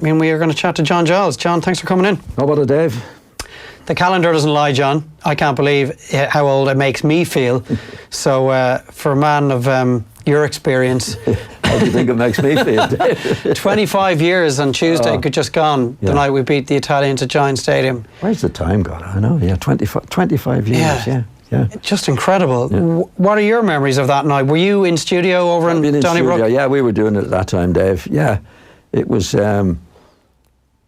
I mean, we are going to chat to John Giles. John, thanks for coming in. How about it, Dave? The calendar doesn't lie, John. I can't believe how old it makes me feel. So for a man of your experience... How do you think it makes me feel, Dave? 25 years on Tuesday, just gone. The night we beat the Italians at Giant Stadium. Where's the time gone? I know, 25 years, yeah. Just incredible. Yeah. What are your memories of that night? Were you in studio over in Donnybrook? Yeah, we were doing it at that time, Dave. Yeah, it was... well,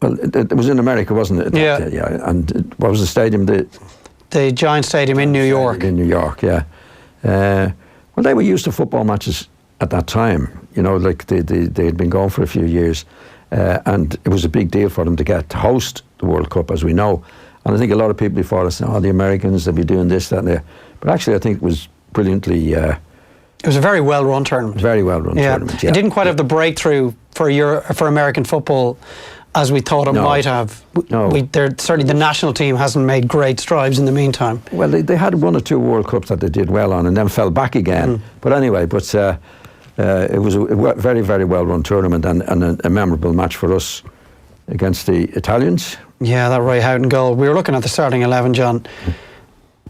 it was in America, wasn't it? Yeah. And what was the stadium? The Giant Stadium in New York. In New York, yeah. Well, they were used to football matches at that time. You know, like they had been going for a few years, and it was a big deal for them to get to host the World Cup, as we know. And I think a lot of people before us, the Americans, they'll be doing this, that, and that. But actually, I think it was brilliantly... it was a very well-run tournament. Very well-run tournament, yeah. It didn't quite have the breakthrough for American football as we thought it might have. Certainly the national team hasn't made great strides in the meantime. Well, they had one or two World Cups that they did well on and then fell back again. But anyway, it was a very, very well-run tournament and a memorable match for us against the Italians. Yeah, that Ray Houghton goal. We were looking at the starting 11, John.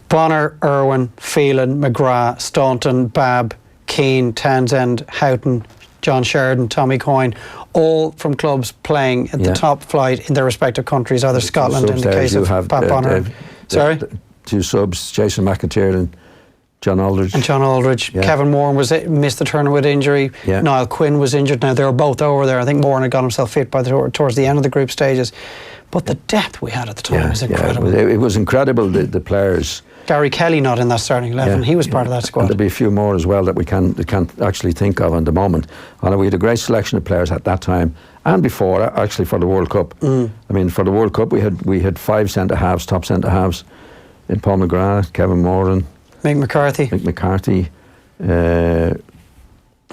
Bonner, Irwin, Phelan, McGrath, Staunton, Babb, Keane, Townsend, Houghton, John Sheridan, Tommy Coyne, all from clubs playing at the top flight in their respective countries, either Scotland in the case of Pat Bonner. Sorry? Two subs, Jason McIntyre and John Aldridge. Yeah. Kevin Moore missed the tournament with injury. Yeah. Niall Quinn was injured. Now, they were both over there. I think Moore had got himself fit towards the end of the group stages. But the depth we had at the time was incredible. Yeah, it was incredible, the players. Gary Kelly not in that starting 11. He was part of that squad. And there'll be a few more as well that we can't actually think of at the moment. And we had a great selection of players at that time and before, actually, for the World Cup. I mean, for the World Cup, we had 5 centre-halves, top centre-halves, in Paul McGrath, Kevin Moran, Mick McCarthy.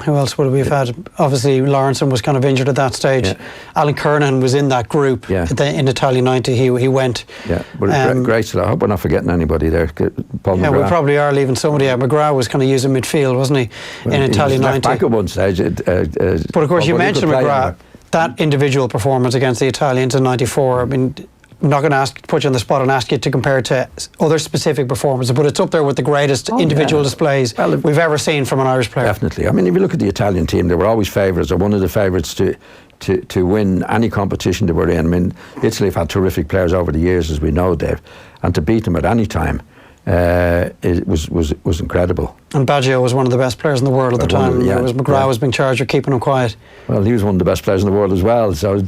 Who else would we have had? Obviously, Lawrenson was kind of injured at that stage. Yeah. Alan Kernan was in that group in Italia 90. He went. Yeah, but great. I hope we're not forgetting anybody there. Paul McGrath. We probably are leaving somebody out. McGrath was kind of using midfield, wasn't he, in Italia 90? Back at one stage. But of course, you mentioned McGrath. That individual performance against the Italians in '94. I mean, I'm not going to put you on the spot and ask you to compare it to other specific performances, but it's up there with the greatest individual displays we've ever seen from an Irish player. Definitely. I mean, if you look at the Italian team, they were always favourites, or one of the favourites to win any competition they were in. I mean, Italy have had terrific players over the years, as we know, Dave, and to beat them at any time, it was incredible. And Baggio was one of the best players in the world at the time. McGrath was being charged with keeping him quiet. Well, he was one of the best players in the world as well. So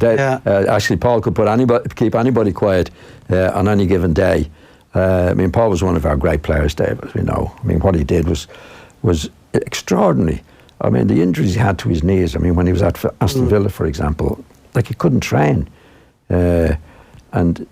actually, Paul could keep anybody quiet on any given day. I mean, Paul was one of our great players, Dave, as we know. I mean, what he did was extraordinary. I mean, the injuries he had to his knees. I mean, when he was at Aston Villa, for example, like he couldn't train. And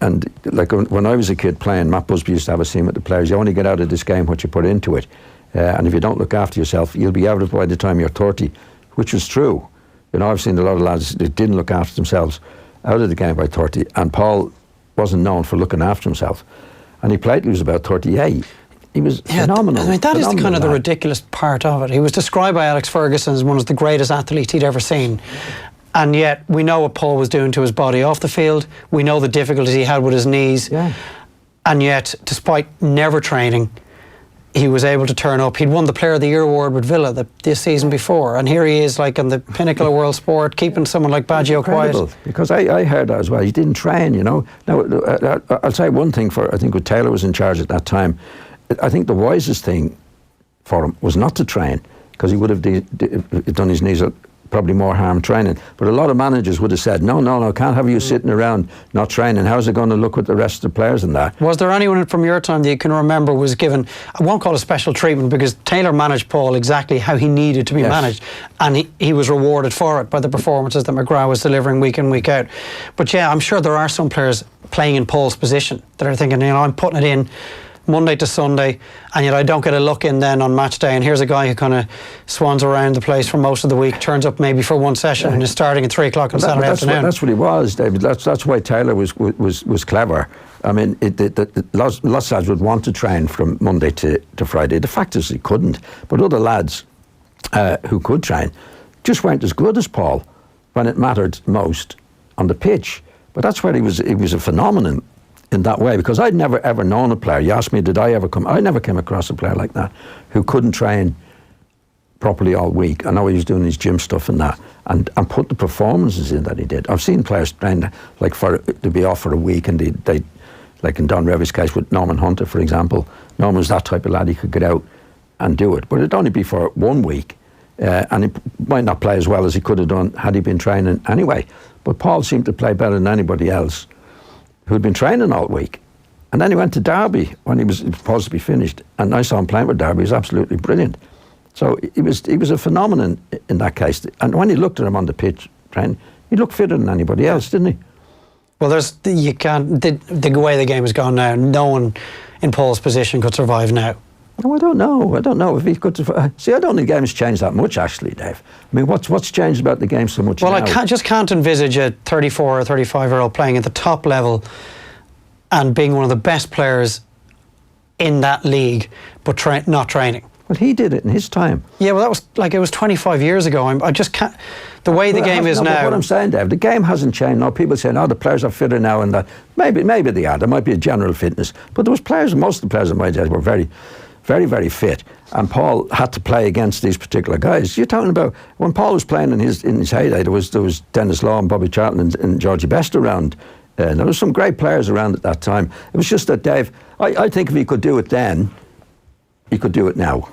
like when I was a kid playing, Matt Busby used to have a scene with the players. You only get out of this game what you put into it. And if you don't look after yourself, you'll be out of it by the time you're 30, which was true. You know, I've seen a lot of lads that didn't look after themselves out of the game by 30. And Paul wasn't known for looking after himself. And he played till he was about 38. He was phenomenal. I mean, that is the kind of the ridiculous part of it. He was described by Alex Ferguson as one of the greatest athletes he'd ever seen. And yet, we know what Paul was doing to his body off the field. We know the difficulties he had with his knees. Yeah. And yet, despite never training, he was able to turn up. He'd won the Player of the Year award with Villa this season before. And here he is, like, on the pinnacle of world sport, keeping someone like Baggio quiet. Because I heard that as well. He didn't train, you know. Now, I'll say one thing I think when Taylor was in charge at that time, I think the wisest thing for him was not to train, because he would have done his knees probably more harm training. But a lot of managers would have said, no, can't have you sitting around not training. How's it going to look with the rest of the players and that? Was there anyone from your time that you can remember was given, I won't call it special treatment, because Taylor managed Paul exactly how he needed to be managed, and he was rewarded for it by the performances that McGrath was delivering week in, week out. But yeah, I'm sure there are some players playing in Paul's position that are thinking, you know, I'm putting it in Monday to Sunday, and yet I don't get a look in then on match day, and here's a guy who kind of swans around the place for most of the week, turns up maybe for one session and is starting at 3 o'clock on Saturday afternoon. That's what he was, David. That's why Taylor was clever. I mean, lots of lads would want to train from Monday to Friday. The fact is he couldn't, but other lads who could train just weren't as good as Paul when it mattered most. on the pitch. But that's where he was a phenomenon in that way, because I'd never ever known a player. You asked me, I never came across a player like that who couldn't train properly all week. I know he was doing his gym stuff and that, and put the performances in that he did. I've seen players train like to be off for a week, and they like in Don Revy's case with Norman Hunter, for example. Norman was that type of lad, he could get out and do it, but it'd only be for 1 week, and he might not play as well as he could have done had he been training anyway. But Paul seemed to play better than anybody else who'd been training all week. And then he went to Derby when he was supposed to be finished, and I saw him playing with Derby. He was absolutely brilliant. So he was a phenomenon in that case. And when you looked at him on the pitch training, he looked fitter than anybody else, didn't he? Well, the way the game has gone now, no one in Paul's position could survive now. No, I don't know if he could survive. See, I don't think the game's changed that much, actually, Dave. I mean, what's changed about the game so much now? Well, I just can't envisage a 34 or 35-year-old playing at the top level and being one of the best players in that league, but not training. Well, he did it in his time. Yeah, well, that was like, it was 25 years ago. I just can't. The way the game is now. What I'm saying, Dave, the game hasn't changed. Now people saying, "Oh, the players are fitter now," and that maybe they are. There might be a general fitness, but there was players. Most of the players in my days were very, very, very fit, and Paul had to play against these particular guys. You're talking about when Paul was playing in his heyday. There was Dennis Law and Bobby Charlton and Georgie Best around. There was some great players around at that time. It was just that, Dave. I think if he could do it then, he could do it now.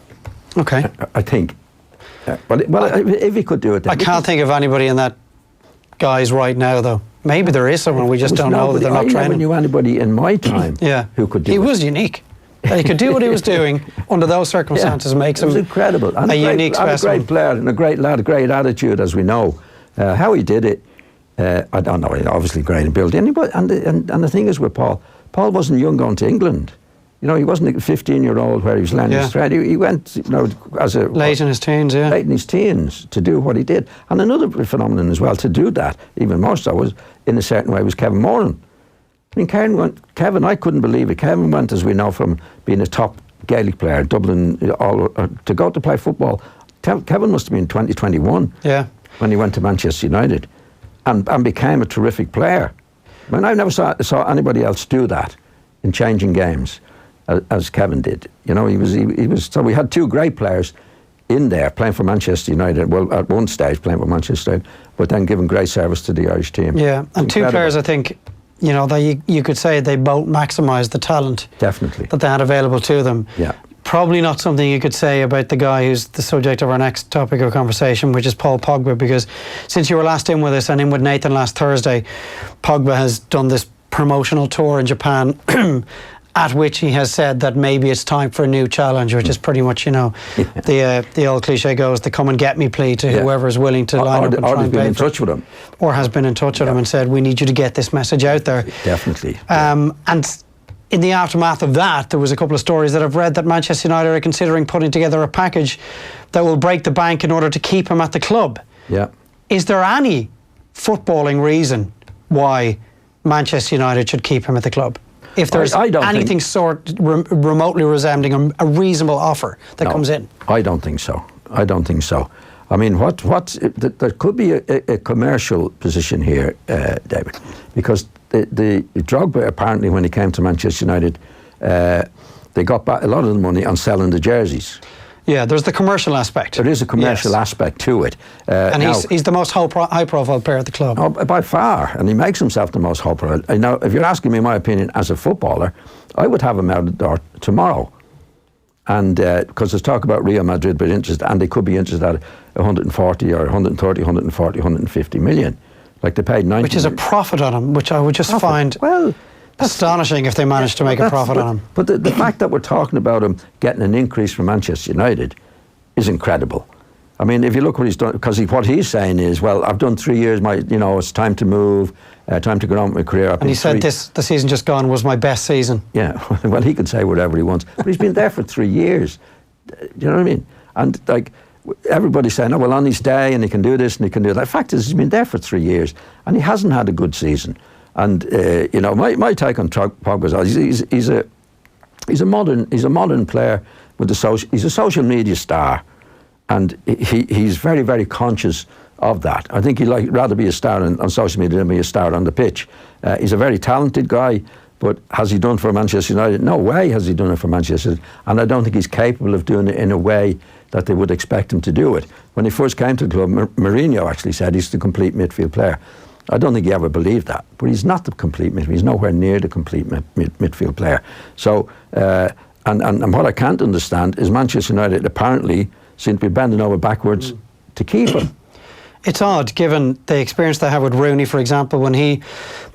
Okay. I think. Well, if he could do it then. I can't think of anybody in that guise right now, though. Maybe there is someone, we just don't know that they're not training. I never knew anybody in my time who could do it. He was unique. He could do what he was doing under those circumstances. Makes him incredible. And a unique specimen. A great player and a great lad, a great attitude, as we know. How he did it, I don't know. Obviously great in building. And the thing is with Paul wasn't young going to England. You know, he wasn't a 15-year-old where he was learning his trade. He went, as a... Late in his teens, Late in his teens to do what he did. And another phenomenon as well, to do that, even more so, was, in a certain way, was Kevin Moran. I mean, Kevin, I couldn't believe it. Kevin went, as we know, from being a top Gaelic player, Dublin, to go to play football. Kevin must have been 2021 when he went to Manchester United and became a terrific player. I mean, I never saw anybody else do that in changing games as Kevin did. You know, he was. So we had two great players in there playing for Manchester United. Well, at one stage playing for Manchester United, but then giving great service to the Irish team. Yeah, and two players, I think, you know, you could say they both maximised the talent definitely that they had available to them. Yeah. Probably not something you could say about the guy who's the subject of our next topic of conversation, which is Paul Pogba, because since you were last in with us and in with Nathan last Thursday, Pogba has done this promotional tour in Japan at which he has said that maybe it's time for a new challenge, which is pretty much, you know, the old cliche goes, the come and get me plea to whoever is willing to line up and try and pay in touch with him. Or has been in touch with him and said, we need you to get this message out there. Definitely. And in the aftermath of that, there was a couple of stories that I've read that Manchester United are considering putting together a package that will break the bank in order to keep him at the club. Yeah. Is there any footballing reason why Manchester United should keep him at the club? If there's anything remotely resembling a reasonable offer that comes in. I don't think so. I mean, there could be a commercial position here, David, because the Drogba, apparently, when he came to Manchester United, they got back a lot of the money on selling the jerseys. Yeah, there's the commercial aspect. There is a commercial aspect to it. And he's the most high-profile player at the club. Oh, by far, and he makes himself the most high-profile. Now, if you're asking me my opinion as a footballer, I would have him out the door tomorrow. And because there's talk about Real Madrid being interested, and they could be interested at 140 or 130, 140, 150 million. Like they paid 90 Which is a profit on him, which I would just find... Well, astonishing if they managed to make a profit on him. But the fact that we're talking about him getting an increase from Manchester United is incredible. I mean, if you look what he's done, because what he's saying is, well, I've done 3 years, it's time to move, time to go on with my career. And he said the season just gone was my best season. Yeah, well, he can say whatever he wants. But he's been there for 3 years. Do you know what I mean? And like, everybody's saying, oh, well, on his day, and he can do this and he can do that. The fact is, he's been there for 3 years, and he hasn't had a good season. And my take on Pogba is he's a modern player with he's a social media star, and he's very, very conscious of that. I think he'd rather be a star on social media than be a star on the pitch. He's a very talented guy, but has he done for Manchester United? No way has he done it for Manchester United. And I don't think he's capable of doing it in a way that they would expect him to do it. When he first came to the club, Mourinho actually said he's the complete midfield player. I don't think he ever believed that, but he's not the complete midfield. He's nowhere near the complete midfield player. So, and what I can't understand is Manchester United apparently seem to be bending over backwards to keep him. It's odd, given the experience they have with Rooney, for example, when he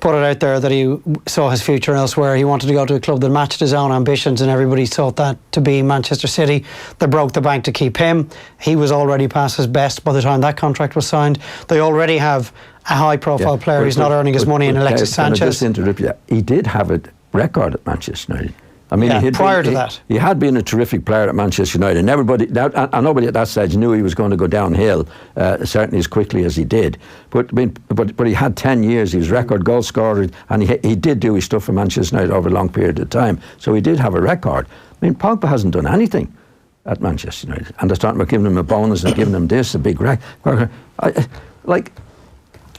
put it out there that he saw his future elsewhere. He wanted to go to a club that matched his own ambitions, and everybody thought that to be Manchester City. They broke the bank to keep him. He was already past his best by the time that contract was signed. They already have a high-profile player who's not earning his money in Alexis Sanchez. Can I just interrupt you? He did have a record at Manchester United. I mean, prior to that, he had been a terrific player at Manchester United, and nobody at that stage knew he was going to go downhill, certainly as quickly as he did. But he had 10 years. He was record goal scorer, and he did do his stuff for Manchester United over a long period of time. So he did have a record. I mean, Pogba hasn't done anything at Manchester United, and they're starting about giving him a bonus and giving him this, a big record.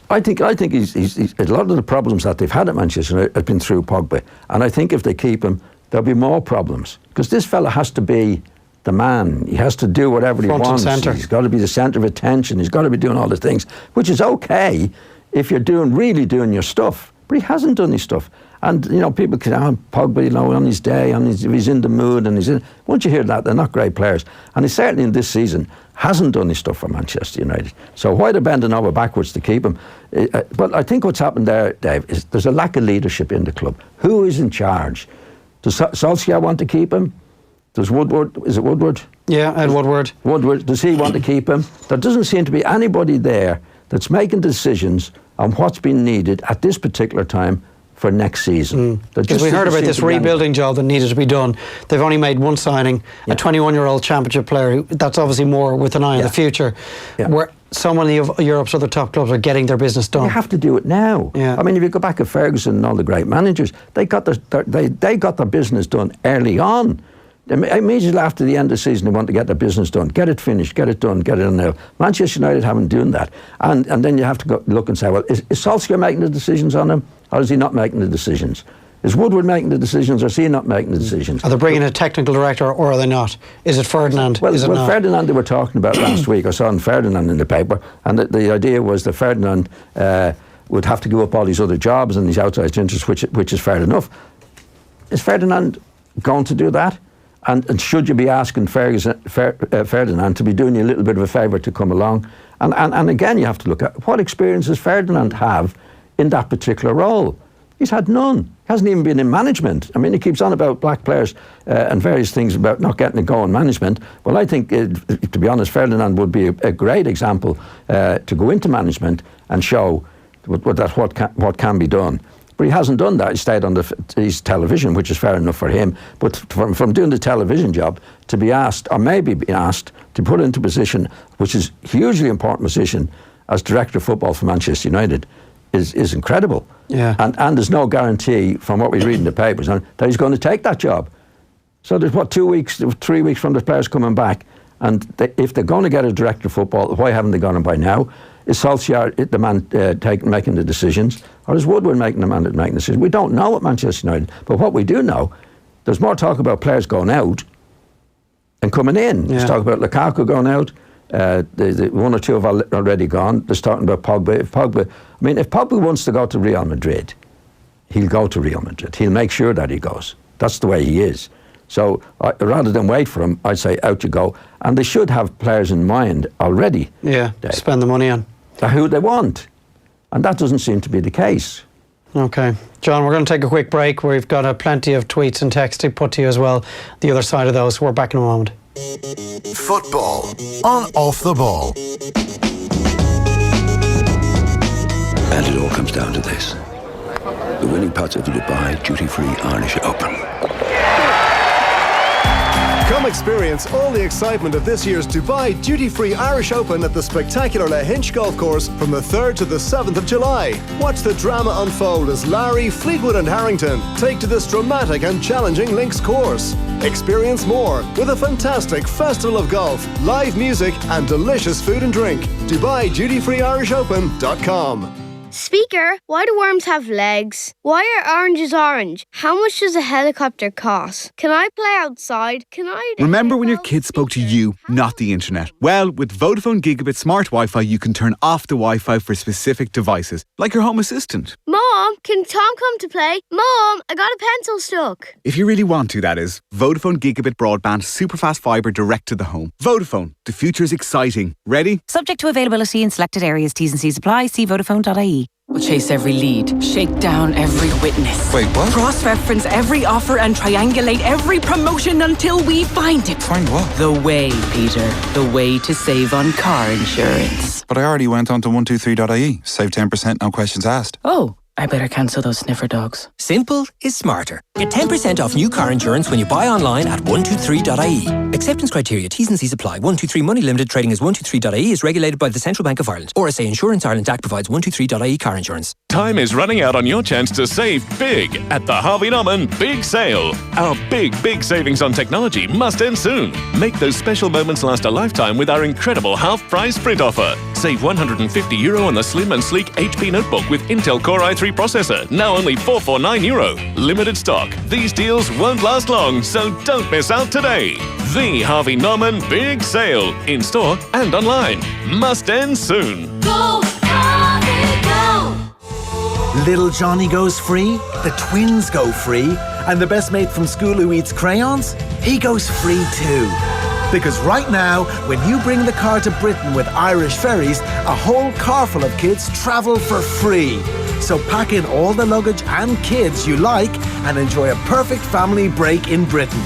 I think he's a lot of the problems that they've had at Manchester United have been through Pogba, and I think if they keep him, there'll be more problems, because this fella has to be the man. He has to do whatever he wants. He's got to be the centre of attention. He's got to be doing all the things, which is okay if you're really doing your stuff. But he hasn't done his stuff. And, people can, Pogba, on his day, if he's in the mood, once you hear that, they're not great players. And he certainly in this season hasn't done his stuff for Manchester United. So why they're bending over backwards to keep him? But I think what's happened there, Dave, is there's a lack of leadership in the club. Who is in charge? Does Solskjaer want to keep him? Does Woodward, is it Woodward? Yeah, Ed Woodward. Woodward, does he want to keep him? There doesn't seem to be anybody there that's making decisions on what's been needed at this particular time for next season. Because we heard about this rebuilding job that needed to be done. They've only made one signing, a 21-year-old championship player. That's obviously more with an eye on the future, where so many of Europe's other top clubs are getting their business done. You have to do it now. I mean, if you go back to Ferguson and all the great managers, they got their business done early on. Immediately after the end of the season, they want to get their business done, get it finished, get it done, get it on now. Manchester United haven't done that. And then you have to go look and say, well, is Solskjaer making the decisions on him, or is he not making the decisions? Is Woodward making the decisions, or is he not making the decisions? Are they bringing a technical director, or are they not? Is it Ferdinand? Well, not? Ferdinand they were talking about last week. I saw Ferdinand in the paper, and the idea was that Ferdinand would have to give up all these other jobs and these outside interests, which is fair enough. Is Ferdinand going to do that? And should you be asking Ferdinand to be doing you a little bit of a favour to come along? And again, you have to look at what experience does Ferdinand have in that particular role? He's had none. He hasn't even been in management. I mean, he keeps on about black players and various things about not getting a go in management. Well, I think, to be honest, Ferdinand would be a great example to go into management and show what can be done. But he hasn't done that. He stayed on his television, which is fair enough for him. But from doing the television job to be asked, or maybe be asked, to put into a position, which is a hugely important position, as director of football for Manchester United, is incredible. Yeah. And there's no guarantee, from what we read in the papers, that he's going to take that job. So there's 3 weeks from the players coming back, and if they're going to get a director of football, why haven't they got him by now? Is Solskjaer the man making the decisions, or is Woodward making the man making the decisions? We don't know at Manchester United, but what we do know, there's more talk about players going out and coming in. There's talk about Lukaku going out. The one or two have already gone. There's talking about Pogba. If Pogba wants to go to Real Madrid, he'll go to Real Madrid. He'll make sure that he goes. That's the way he is. So rather than wait for him, I'd say out you go. And they should have players in mind already. Yeah, spend the money on. Who they want. And that doesn't seem to be the case. Okay. John, we're going to take a quick break. We've got plenty of tweets and texts to put to you as well. The other side of those. We're back in a moment. Football on Off the Ball. And it all comes down to this. The winning parts of the Dubai Duty Free Irish Open. Come experience all the excitement of this year's Dubai Duty-Free Irish Open at the spectacular La Hinch Golf Course from the 3rd to the 7th of July. Watch the drama unfold as Larry, Fleetwood and Harrington take to this dramatic and challenging links course. Experience more with a fantastic festival of golf, live music and delicious food and drink. DubaiDutyFreeIrishOpen.com. Speaker, why do worms have legs? Why are oranges orange? How much does a helicopter cost? Can I play outside? Remember when your kids spoke to you, not the internet? Well, with Vodafone Gigabit Smart Wi-Fi, you can turn off the Wi-Fi for specific devices, like your home assistant. Mom, can Tom come to play? Mom, I got a pencil stuck. If you really want to, that is. Vodafone Gigabit Broadband Superfast Fibre direct to the home. Vodafone, the future is exciting. Ready? Subject to availability in selected areas. T's and C's apply. See Vodafone.ie. We'll chase every lead, shake down every witness. Wait, what? Cross-reference every offer and triangulate every promotion until we find it. Find what? The way, Peter. The way to save on car insurance. But I already went on to 123.ie. Save 10%, no questions asked. Oh, I better cancel those sniffer dogs. Simple is smarter. Get 10% off new car insurance when you buy online at 123.ie. Acceptance criteria, T's and C's apply. 123 Money Limited trading as 123.ie is regulated by the Central Bank of Ireland. RSA Insurance Ireland Act provides 123.ie car insurance. Time is running out on your chance to save big at the Harvey Norman Big Sale. Our big savings on technology must end soon. Make those special moments last a lifetime with our incredible half-price print offer. Save €150 on the slim and sleek HP notebook with Intel Core i3 processor, now only €449. Limited stock. These deals won't last long, so don't miss out today. The Harvey Norman Big Sale, in store and online. Must end soon. Go, Harvey, go! Little Johnny goes free, the twins go free, and the best mate from school who eats crayons, he goes free too. Because right now, when you bring the car to Britain with Irish Ferries, a whole car full of kids travel for free. So pack in all the luggage and kids you like and enjoy a perfect family break in Britain.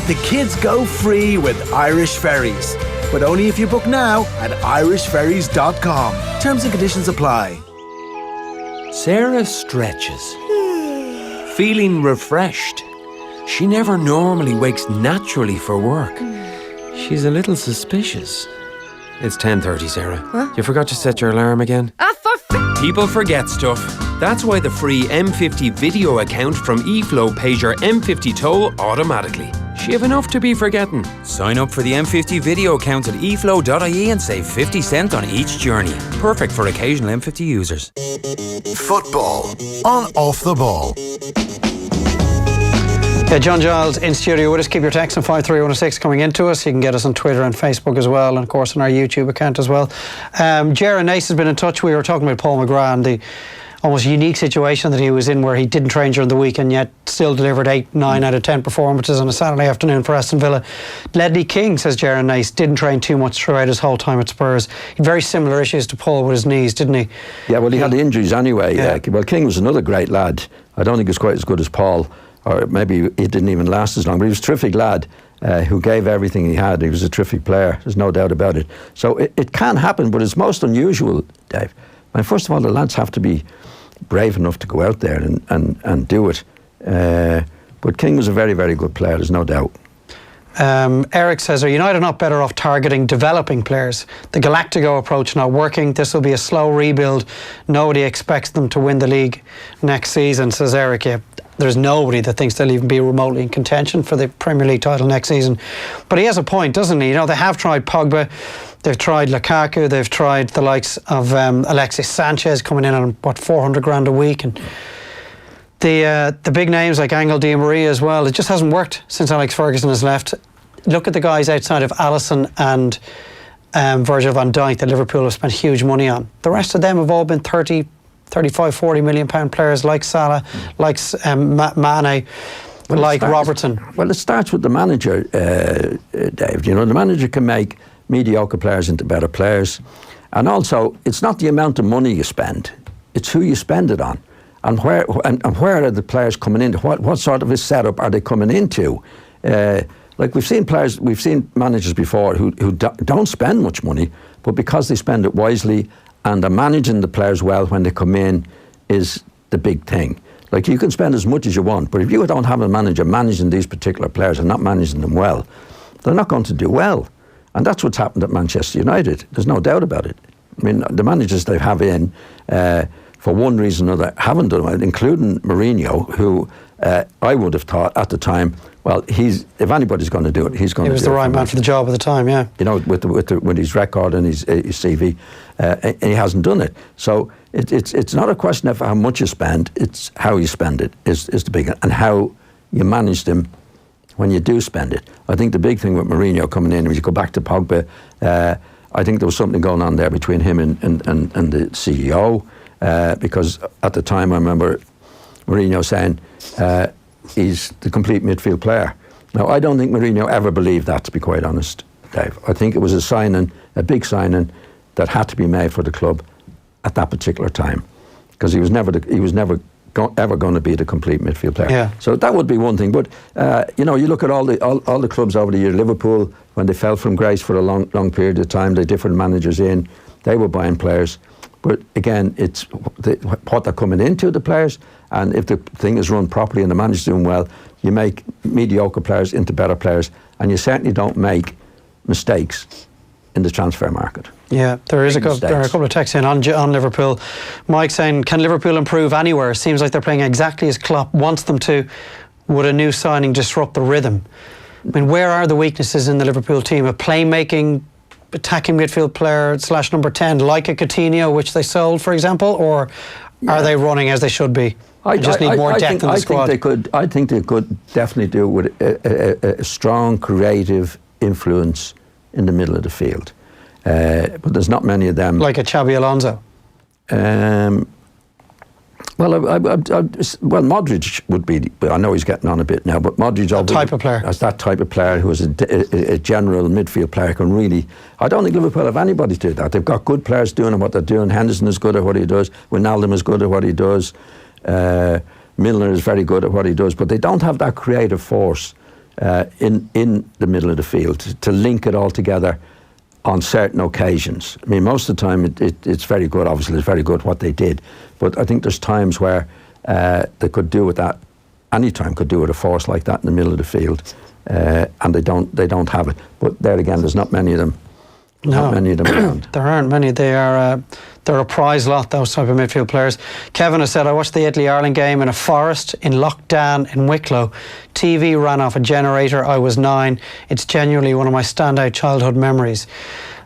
The kids go free with Irish Ferries. But only if you book now at irishferries.com. Terms and conditions apply. Sarah stretches, feeling refreshed. She never normally wakes naturally for work. She's a little suspicious. It's 10:30, Sarah. What? You forgot to set your alarm again? People forget stuff. That's why the free M50 video account from eFlow pays your M50 toll automatically. She have enough to be forgetting. Sign up for the M50 video account at eflow.ie and save 50 cents on each journey. Perfect for occasional M50 users. Football on Off the Ball. Yeah, John Giles in studio with us. Keep your text on 53106 coming into us. You can get us on Twitter and Facebook as well, and of course on our YouTube account as well. Jaron Nace has been in touch. We were talking about Paul McGrath and the almost unique situation that he was in, where he didn't train during the week and yet still delivered 8-9 out of 10 performances on a Saturday afternoon for Aston Villa. Ledley King, says Jaron Nace, didn't train too much throughout his whole time at Spurs. He had very similar issues to Paul with his knees, didn't he? Yeah, well, he had injuries anyway. Yeah. Well, King was another great lad. I don't think he was quite as good as Paul, or maybe he didn't even last as long, but he was a terrific lad who gave everything he had. He was a terrific player, there's no doubt about it. So it can happen, but it's most unusual, Dave. And first of all, the lads have to be brave enough to go out there and do it. But King was a very, very good player, there's no doubt. Eric says, are United not better off targeting developing players? The Galactico approach not working. This will be a slow rebuild. Nobody expects them to win the league next season, says Eric. Yeah, there's nobody that thinks they'll even be remotely in contention for the Premier League title next season. But he has a point, doesn't he? You know, they have tried Pogba, they've tried Lukaku, they've tried the likes of Alexis Sanchez coming in on, what, 400 grand a week, and the big names like Angel Di Maria as well. It just hasn't worked since Alex Ferguson has left. Look at the guys outside of Alisson and Virgil van Dijk that Liverpool have spent huge money on. The rest of them have all been 30, 35, 40 million pound players like Salah, like Mane, like Robertson. Well, it starts with the manager, Dave. You know, the manager can make mediocre players into better players. And also, it's not the amount of money you spend, it's who you spend it on. And where are the players coming into? What sort of a setup are they coming into? Like we've seen managers before who don't spend much money, but because they spend it wisely and are managing the players well when they come in is the big thing. Like, you can spend as much as you want, but if you don't have a manager managing these particular players and not managing them well, they're not going to do well. And that's what's happened at Manchester United. There's no doubt about it. I mean, the managers they have in, for one reason or another, haven't done well, including Mourinho, who I would have thought at the time, well, if anybody's going to do it, he's going to do it. He was the right man for the job at the time, yeah. You know, with his record and his CV, and he hasn't done it. So it's not a question of how much you spend, it's how you spend it is the big one, and how you manage them when you do spend it. I think the big thing with Mourinho coming in, if you go back to Pogba, I think there was something going on there between him and the CEO, because at the time I remember Mourinho saying he's the complete midfield player. Now, I don't think Mourinho ever believed that, to be quite honest, Dave. I think it was a big signing that had to be made for the club at that particular time, because he was never ever going to be the complete midfield player. Yeah. So that would be one thing. But you look at all the clubs over the years. Liverpool, when they fell from grace for a long period of time, they had different managers in. They were buying players. But again, it's what they're coming into, the players. And if the thing is run properly and the manager's doing well, you make mediocre players into better players, and you certainly don't make mistakes in the transfer market. Yeah, there are a couple of texts in on Liverpool. Mike saying, can Liverpool improve anywhere? Seems like they're playing exactly as Klopp wants them to. Would a new signing disrupt the rhythm? I mean, where are the weaknesses in the Liverpool team? A playmaking, attacking midfield player / number 10, like a Coutinho, which they sold, for example, or are they running as they should be? I just need more depth in the squad. I think they could definitely do with a strong, creative influence in the middle of the field. But there's not many of them. Like a Xabi Alonso? Modric would be. I know he's getting on a bit now, but Modric that type of player. As that type of player who is a general midfield player can really. I don't think Liverpool have anybody to do that. They've got good players doing what they're doing. Henderson is good at what he does. Wijnaldum is good at what he does. Milner is very good at what he does, but they don't have that creative force in the middle of the field to link it all together on certain occasions. I mean, most of the time it's very good. Obviously, it's very good what they did, but I think there's times where they could do with that. Any time could do with a force like that in the middle of the field, and they don't have it. But there again, there's not many of them. No, not many of them around. There aren't many. They're a prize lot, those type of midfield players. Kevin has said, I watched the Italy-Ireland game in a forest in Lochdan in Wicklow. TV ran off a generator. I was 9. It's genuinely one of my standout childhood memories.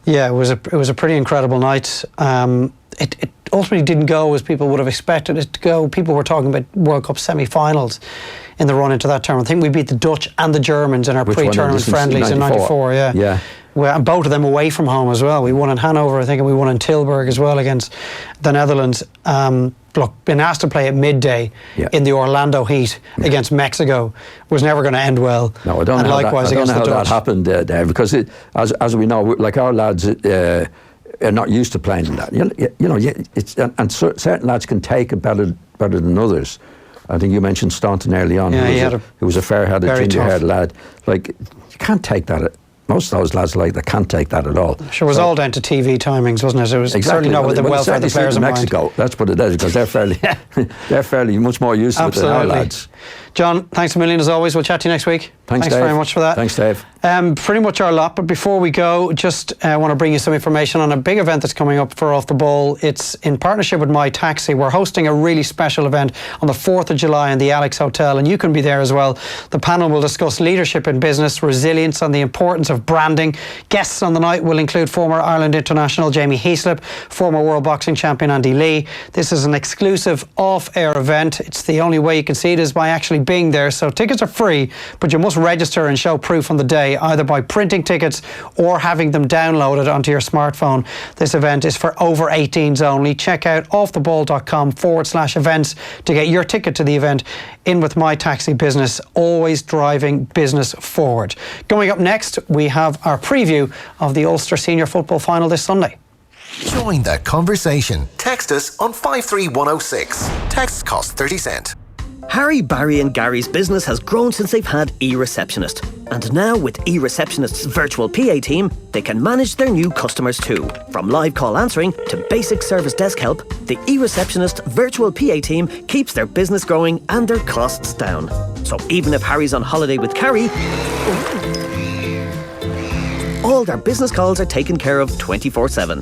Yeah, it was a pretty incredible night. It ultimately didn't go as people would have expected it to go. People were talking about World Cup semi-finals in the run into that tournament. I think we beat the Dutch and the Germans in our pre-tournament friendlies in 94. Yeah. And both of them away from home as well. We won in Hanover, I think, and we won in Tilburg as well against the Netherlands. Look, being asked to play at midday in the Orlando heat against Mexico was never going to end well. No, I don't know how that happened there, because as we know, like our lads are not used to playing in that. And certain lads can take it better than others. I think you mentioned Staunton early on, who was a fair-headed, ginger-haired lad. Like, you can't take that. Most of those lads they can't take that at all. Sure, it was all down to TV timings, wasn't it? It was certainly not with the welfare of the players in mind. Mexico, that's what it is, because they're fairly much more used to it than our lads. John, thanks a million as always. We'll chat to you next week. Thanks Dave. Very much for that. Thanks, Dave. Pretty much our lot, but before we go, just want to bring you some information on a big event that's coming up for Off the Ball. It's in partnership with My Taxi. We're hosting a really special event on the 4th of July in the Alex Hotel, and you can be there as well. The panel will discuss leadership in business, resilience, and the importance of branding. Guests on the night will include former Ireland international Jamie Heaslip, former World Boxing Champion Andy Lee. This is an exclusive off-air event. It's the only way you can see it is by actually being there. So tickets are free, but you must register and show proof on the day, either by printing tickets or having them downloaded onto your smartphone. This event is for over 18s only. Check out offtheball.com/events to get your ticket to the event. In with My Taxi Business, always driving business forward. Coming up next, we have our preview of the Ulster Senior Football Final this Sunday. Join that conversation. Text us on 53106. Texts cost 30 cents. Harry, Barry and Gary's business has grown since they've had eReceptionist. And now with eReceptionist's virtual PA team, they can manage their new customers too. From live call answering to basic service desk help, the eReceptionist virtual PA team keeps their business growing and their costs down. So even if Harry's on holiday with Carrie, all their business calls are taken care of 24/7.